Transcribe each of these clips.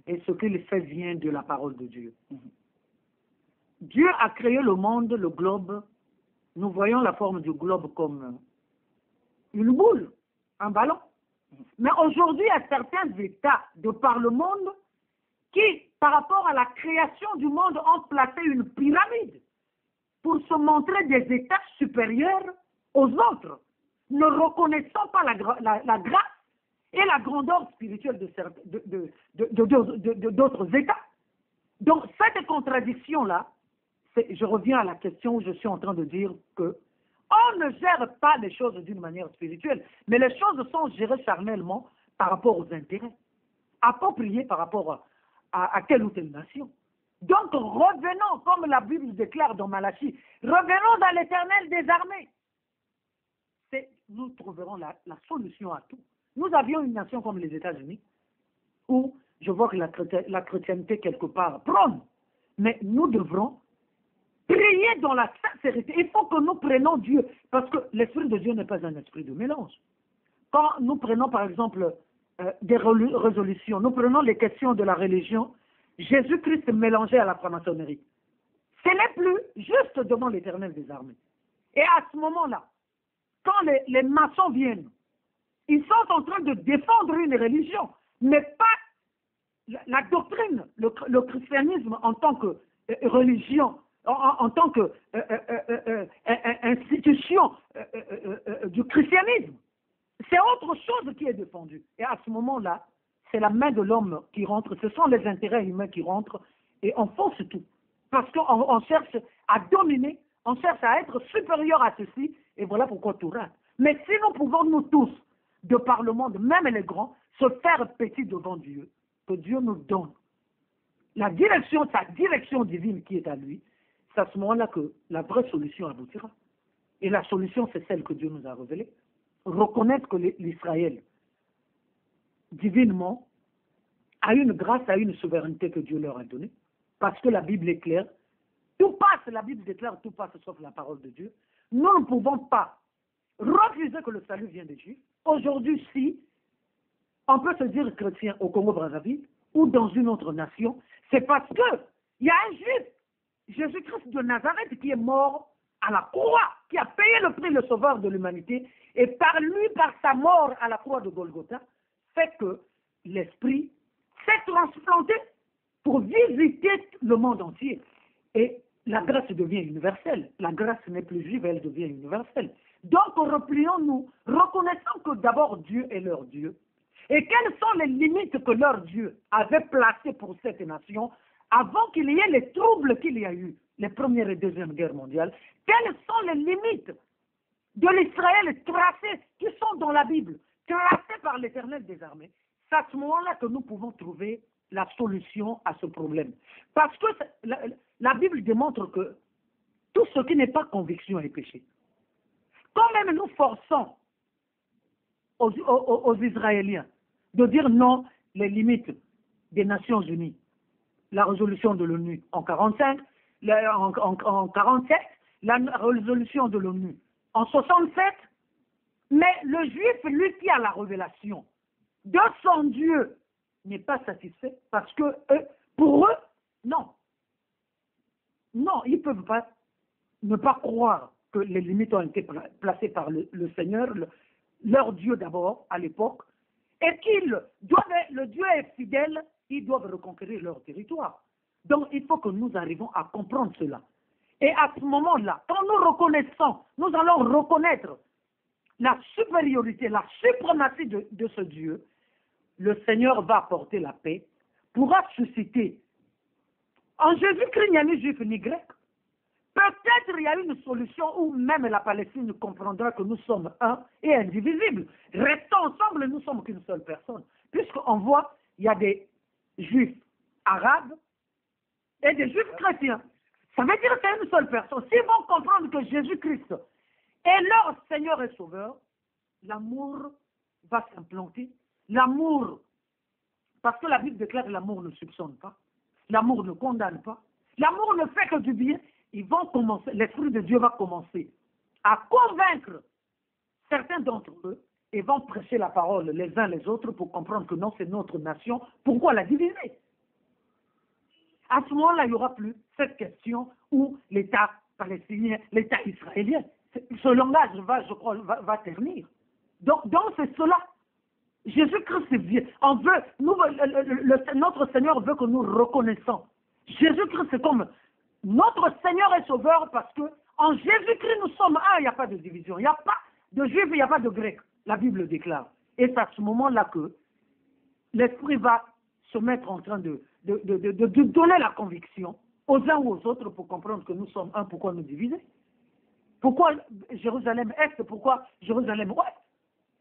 et ce qu'il fait vient de la parole de Dieu. Dieu a créé le monde, le globe. Nous voyons la forme du globe comme une boule, un ballon. Mais aujourd'hui, il y a certains États de par le monde qui, par rapport à la création du monde, ont placé une pyramide pour se montrer des États supérieurs aux autres, ne reconnaissant pas la grâce et la grandeur spirituelle d'autres États. Donc, cette contradiction-là, je reviens à la question où je suis en train de dire que on ne gère pas les choses d'une manière spirituelle, mais les choses sont gérées charnellement par rapport aux intérêts, appropriés par rapport à telle ou telle nation. Donc, revenons, comme la Bible déclare dans Malachie, revenons dans l'Éternel des armées. Nous trouverons la solution à tout. Nous avions une nation comme les États-Unis, où je vois que la chrétienté quelque part prône, mais nous devrons prier dans la sincérité. Il faut que nous prenions Dieu, parce que l'Esprit de Dieu n'est pas un esprit de mélange. Quand nous prenons par exemple des résolutions, nous prenons les questions de la religion, Jésus-Christ mélangé à la franc-maçonnerie. Ce n'est plus juste devant l'Éternel des armées. Et à ce moment-là, quand les maçons viennent, ils sont en train de défendre une religion, mais pas la doctrine, le christianisme en tant que religion, en tant que institution du christianisme. C'est autre chose qui est défendue. Et à ce moment-là, c'est la main de l'homme qui rentre, ce sont les intérêts humains qui rentrent, et on force tout. Parce qu'on cherche à dominer, on cherche à être supérieur à ceci, et voilà pourquoi tout rate. Mais si nous pouvons, nous tous, de par le monde, même les grands, se faire petits devant Dieu, que Dieu nous donne la direction, sa direction divine qui est à lui, c'est à ce moment-là que la vraie solution aboutira. Et la solution, c'est celle que Dieu nous a révélée. Reconnaître que l'Israël, divinement, a une grâce, a une souveraineté que Dieu leur a donnée. Parce que la Bible est claire. Tout passe, la Bible déclare, tout passe sauf la parole de Dieu. Nous ne pouvons pas refuser que le salut vient des Juifs. Aujourd'hui, si on peut se dire chrétien au Congo-Brazzaville ou dans une autre nation, c'est parce qu'il y a un Juif, Jésus-Christ de Nazareth, qui est mort à la croix, qui a payé le prix, le sauveur de l'humanité, et par lui, par sa mort à la croix de Golgotha, fait que l'Esprit s'est transplanté pour visiter le monde entier. Et la grâce devient universelle. La grâce n'est plus juive, elle devient universelle. Donc, replions-nous, reconnaissons que d'abord Dieu est leur Dieu. Et quelles sont les limites que leur Dieu avait placées pour cette nation avant qu'il y ait les troubles qu'il y a eu, les premières et deuxièmes guerres mondiales? Quelles sont les limites de l'Israël tracées, qui sont dans la Bible, tracées par l'Éternel des armées? C'est à ce moment-là que nous pouvons trouver la solution à ce problème. Parce que la Bible démontre que tout ce qui n'est pas conviction est péché. Quand même nous forçons aux Israéliens de dire non, les limites des Nations Unies, la résolution de l'ONU en 45, en 47, la résolution de l'ONU en 67, mais le juif, lui qui a la révélation de son Dieu, n'est pas satisfait parce que pour eux, non. Non, ils ne peuvent pas ne pas croire que les limites ont été placées par le Seigneur, leur Dieu d'abord, à l'époque, et le Dieu est fidèle, ils doivent reconquérir leur territoire. Donc, il faut que nous arrivions à comprendre cela. Et à ce moment-là, quand nous reconnaissons, nous allons reconnaître la supériorité, la suprématie de ce Dieu, le Seigneur va apporter la paix, pourra susciter. En Jésus-Christ, il n'y a ni juif ni grec. Peut-être il y a une solution où même la Palestine comprendra que nous sommes un et indivisibles. Restons ensemble, nous ne sommes qu'une seule personne. Puisqu'on voit, il y a des juifs arabes et des juifs chrétiens. Ça veut dire que c'est une seule personne. S'ils vont comprendre que Jésus-Christ est leur Seigneur et Sauveur, l'amour va s'implanter. L'amour, parce que la Bible déclare que l'amour ne soupçonne pas, l'amour ne condamne pas, l'amour ne fait que du bien. Ils vont commencer, l'Esprit de Dieu va commencer à convaincre certains d'entre eux et vont prêcher la parole les uns les autres pour comprendre que non, c'est notre nation. Pourquoi la diviser? à ce moment-là, il n'y aura plus cette question où l'État palestinien, l'État israélien, ce langage je crois, va ternir. Donc c'est cela. Jésus-Christ vient. On veut, notre Seigneur veut que nous reconnaissons. Jésus-Christ c'est comme notre Seigneur et Sauveur parce que en Jésus-Christ nous sommes un, il n'y a pas de division. Il n'y a pas de juif, il n'y a pas de grec. La Bible déclare. Et c'est à ce moment-là que l'Esprit va se mettre en train de donner la conviction aux uns ou aux autres pour comprendre que nous sommes un. Pourquoi nous diviser? Pourquoi Jérusalem-Est? Pourquoi Jérusalem-Ouest?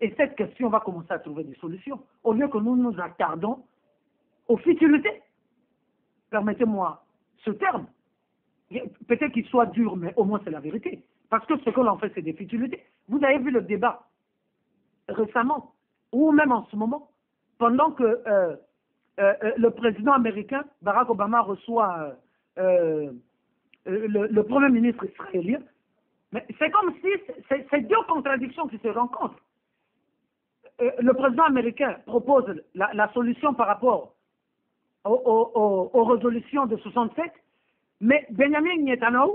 Et cette question va commencer à trouver des solutions. Au lieu que nous nous attardons aux futilités. Permettez-moi ce terme. Peut-être qu'il soit dur, mais au moins c'est la vérité. Parce que ce que l'on fait, c'est des futilités. Vous avez vu le débat récemment, ou même en ce moment, pendant que le président américain, Barack Obama, reçoit le premier ministre israélien. Mais c'est comme si c'est deux contradictions qui se rencontrent. Le président américain propose la solution par rapport aux résolutions de 67, mais Benjamin Netanyahu,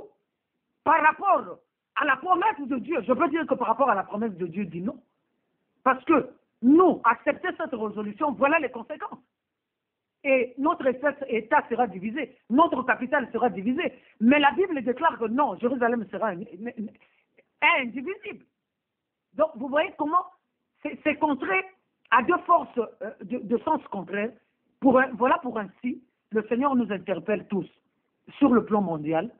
par rapport à la promesse de Dieu, je peux dire que par rapport à la promesse de Dieu, dit non. Parce que nous, accepter cette résolution, voilà les conséquences. Et notre État sera divisé, notre capitale sera divisée. Mais la Bible déclare que non, Jérusalem sera indivisible. Donc vous voyez comment c'est contré à deux forces de sens contraires. Voilà pour ainsi, le Seigneur nous interpelle tous sur le plan mondial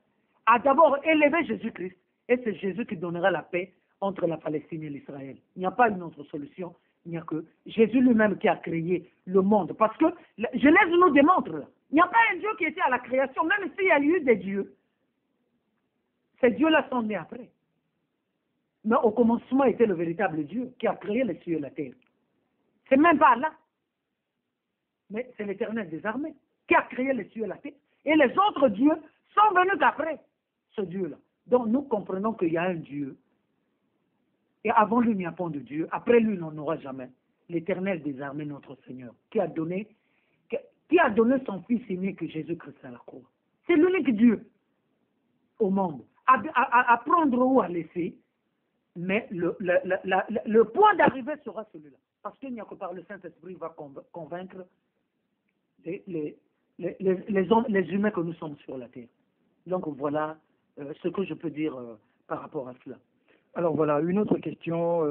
à d'abord élever Jésus-Christ. Et c'est Jésus qui donnera la paix entre la Palestine et l'Israël. Il n'y a pas une autre solution. Il n'y a que Jésus lui-même qui a créé le monde. Parce que Genèse nous démontre, il n'y a pas un Dieu qui était à la création, même s'il y a eu des dieux. Ces dieux-là sont nés après. Mais au commencement était le véritable Dieu qui a créé les cieux et la terre. C'est même pas là. Mais c'est l'Éternel des armées qui a créé les cieux et la terre. Et les autres dieux sont venus après ce Dieu-là. Donc nous comprenons qu'il y a un Dieu. Et avant lui, il n'y a pas de Dieu. Après lui, il n'en aura jamais. L'Éternel des armées, notre Seigneur, qui a donné son Fils unique, Jésus-Christ à la croix. C'est l'unique Dieu au monde. À prendre ou à laisser, mais le point d'arrivée sera celui-là. Parce qu'il n'y a que par le Saint-Esprit qui va convaincre les humains que nous sommes sur la terre. Donc voilà ce que je peux dire par rapport à cela. Alors voilà, une autre question,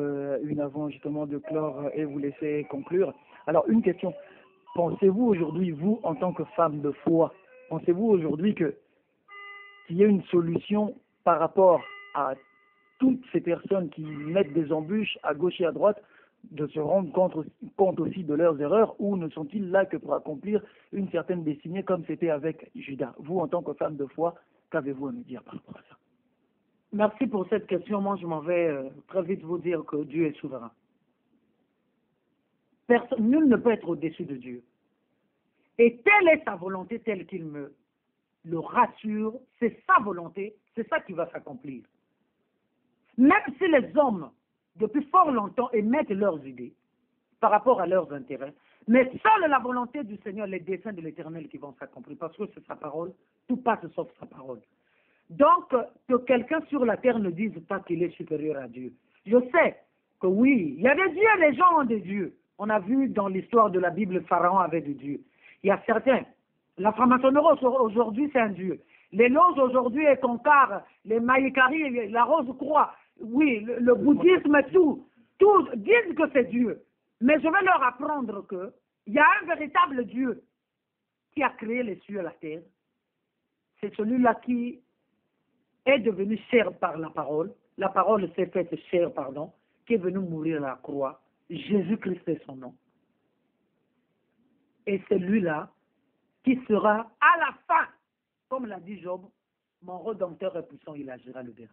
une avant justement de clore et vous laisser conclure. Alors une question, pensez-vous aujourd'hui, vous en tant que femme de foi, pensez-vous aujourd'hui qu'il y a une solution par rapport à toutes ces personnes qui mettent des embûches à gauche et à droite, de se rendre compte aussi de leurs erreurs, ou ne sont-ils là que pour accomplir une certaine destinée comme c'était avec Judas? Vous en tant que femme de foi, qu'avez-vous à me dire par rapport à ça? Merci pour cette question. Moi, je m'en vais très vite vous dire que Dieu est souverain. Nul ne peut être au-dessus de Dieu. Et telle est sa volonté, telle qu'il me le rassure, c'est sa volonté, c'est ça qui va s'accomplir. Même si les hommes, depuis fort longtemps, émettent leurs idées par rapport à leurs intérêts, mais seule la volonté du Seigneur, les desseins de l'Éternel qui vont s'accomplir, parce que c'est sa parole, tout passe sauf sa parole. Donc, que quelqu'un sur la terre ne dise pas qu'il est supérieur à Dieu. Je sais que oui, il y a des dieux, les gens ont des dieux. On a vu dans l'histoire de la Bible, Pharaon avait des dieux. Il y a certains. La franc-maçonnerie aujourd'hui, c'est un dieu. Les loges aujourd'hui, elles concarent, les maïkaris, la rose-croix. Oui, le bouddhisme, tout disent que c'est Dieu. Mais je vais leur apprendre qu'il y a un véritable Dieu qui a créé les cieux et la terre. C'est celui-là qui est devenu chair par la parole s'est faite chair, qui est venu mourir à la croix. Jésus-Christ est son nom. Et c'est lui-là qui sera à la fin, comme l'a dit Job, mon Rédempteur est puissant, il agira le dernier.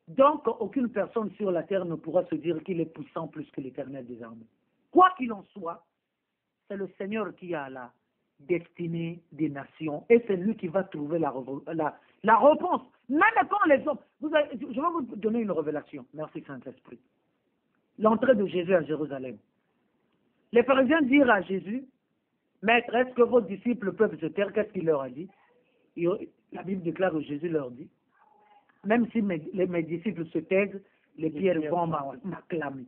Donc, aucune personne sur la terre ne pourra se dire qu'il est puissant plus que l'Éternel des armées. Quoi qu'il en soit, c'est le Seigneur qui a la destinée des nations et c'est lui qui va trouver la réponse. Même quand les hommes... je vais vous donner une révélation. Merci Saint-Esprit. L'entrée de Jésus à Jérusalem. Les pharisiens dirent à Jésus, Maître, est-ce que vos disciples peuvent se taire? Qu'est-ce qu'il leur a dit? La Bible déclare que Jésus leur dit, même si mes disciples se taisent, les pierres vont m'acclamer.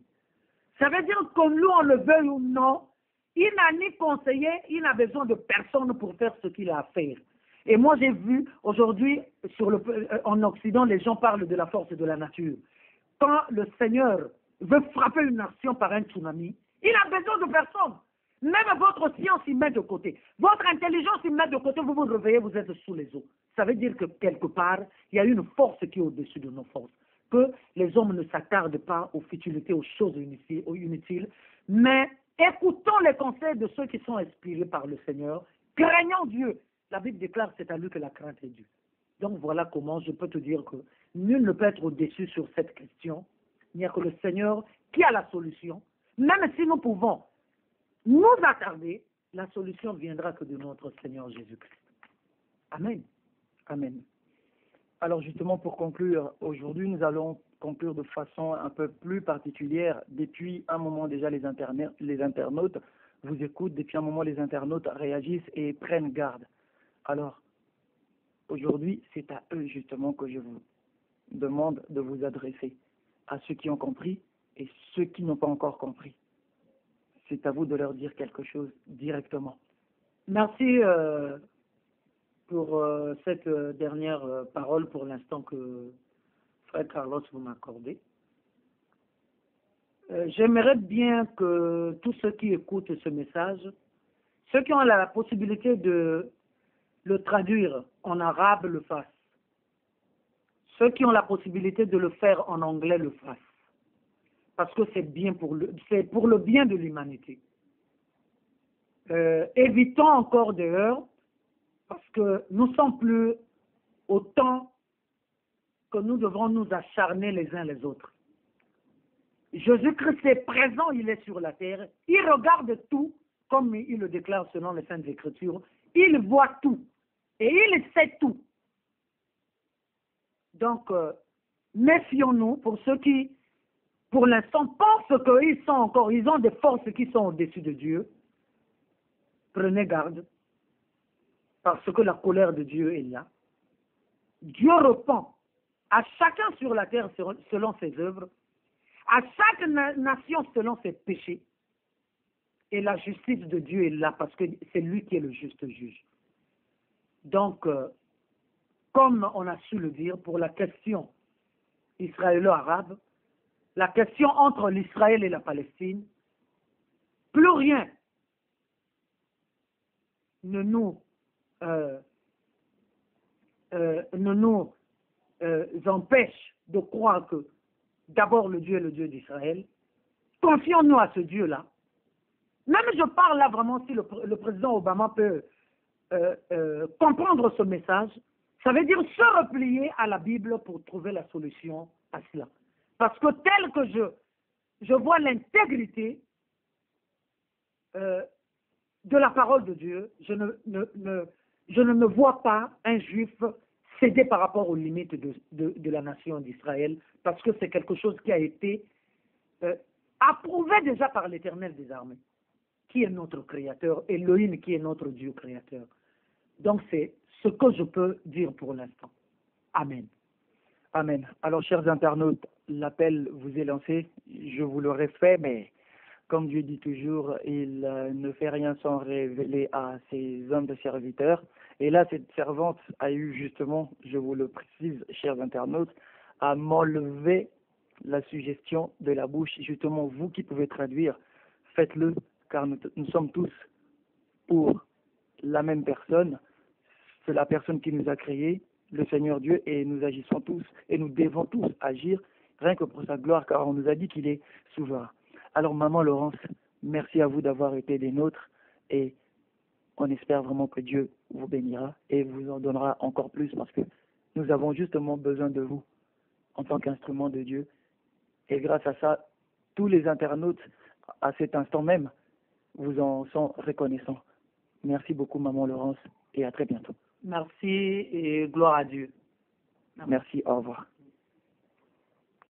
Ça veut dire que nous, on le veuille ou non, il n'a ni conseillé, il n'a besoin de personne pour faire ce qu'il a à faire. Et moi, j'ai vu aujourd'hui, en Occident, les gens parlent de la force de la nature. Quand le Seigneur veut frapper une nation par un tsunami, il n'a besoin de personne. Même votre science y met de côté. Votre intelligence y met de côté. Vous vous réveillez, vous êtes sous les eaux. Ça veut dire que quelque part, il y a une force qui est au-dessus de nos forces. Que les hommes ne s'attardent pas aux futilités, aux choses inutiles, mais écoutons les conseils de ceux qui sont inspirés par le Seigneur, craignant Dieu. La Bible déclare c'est à lui que la crainte est due. Donc voilà comment je peux te dire que nul ne peut être au-dessus sur cette question. Il n'y a que le Seigneur qui a la solution. Même si nous pouvons nous attarder, la solution viendra que de notre Seigneur Jésus-Christ. Amen. Amen. Alors justement, pour conclure, aujourd'hui, nous allons conclure de façon un peu plus particulière. Depuis un moment déjà, les internautes vous écoutent. Depuis un moment, les internautes réagissent et prennent garde. Alors, aujourd'hui, c'est à eux justement que je vous demande de vous adresser, à ceux qui ont compris et ceux qui n'ont pas encore compris. C'est à vous de leur dire quelque chose directement. Merci pour cette dernière parole pour l'instant que Frère Carlos vous m'accordez. J'aimerais bien que tous ceux qui écoutent ce message, ceux qui ont la possibilité de le traduire en arabe le fassent. Ceux qui ont la possibilité de le faire en anglais le fassent. Parce que c'est pour le bien de l'humanité. Évitons encore dehors, parce que nous ne sommes plus au temps que nous devrons nous acharner les uns les autres. Jésus-Christ est présent, il est sur la terre, il regarde tout, comme il le déclare selon les Saintes Écritures, il voit tout, et il sait tout. Donc, méfions-nous pour ceux qui, pour l'instant, pensent qu'ils ont des forces qui sont au-dessus de Dieu. Prenez garde, parce que la colère de Dieu est là. Dieu répond à chacun sur la terre selon ses œuvres, à chaque nation selon ses péchés. Et la justice de Dieu est là parce que c'est lui qui est le juste juge. Donc, comme on a su le dire, pour la question israélo-arabe, la question entre l'Israël et la Palestine, plus rien ne nous empêche de croire que d'abord le Dieu est le Dieu d'Israël. Confions-nous à ce Dieu-là. Même je parle là vraiment, si le président Obama peut comprendre ce message, ça veut dire se replier à la Bible pour trouver la solution à cela. Parce que tel que je vois l'intégrité de la parole de Dieu, je ne me vois pas un juif céder par rapport aux limites de la nation d'Israël, parce que c'est quelque chose qui a été approuvé déjà par l'Éternel des armées, qui est notre créateur, Elohim qui est notre Dieu créateur. Donc c'est ce que je peux dire pour l'instant. Amen. Amen. Alors, chers internautes, l'appel vous est lancé. Je vous l'aurais fait, mais comme Dieu dit toujours, il ne fait rien sans révéler à ses hommes de serviteurs. Et là, cette servante a eu justement, je vous le précise, chers internautes, à m'enlever la suggestion de la bouche. Justement, vous qui pouvez traduire, faites-le, car nous sommes tous pour la même personne. C'est la personne qui nous a créés, le Seigneur Dieu, et nous agissons tous, et nous devons tous agir, rien que pour sa gloire, car on nous a dit qu'il est souverain. Alors, Maman Laurence, merci à vous d'avoir été des nôtres, et on espère vraiment que Dieu vous bénira et vous en donnera encore plus, parce que nous avons justement besoin de vous en tant qu'instrument de Dieu. Et grâce à ça, tous les internautes, à cet instant même, vous en sont reconnaissants. Merci beaucoup, Maman Laurence, et à très bientôt. Merci et gloire à Dieu. Merci, au revoir.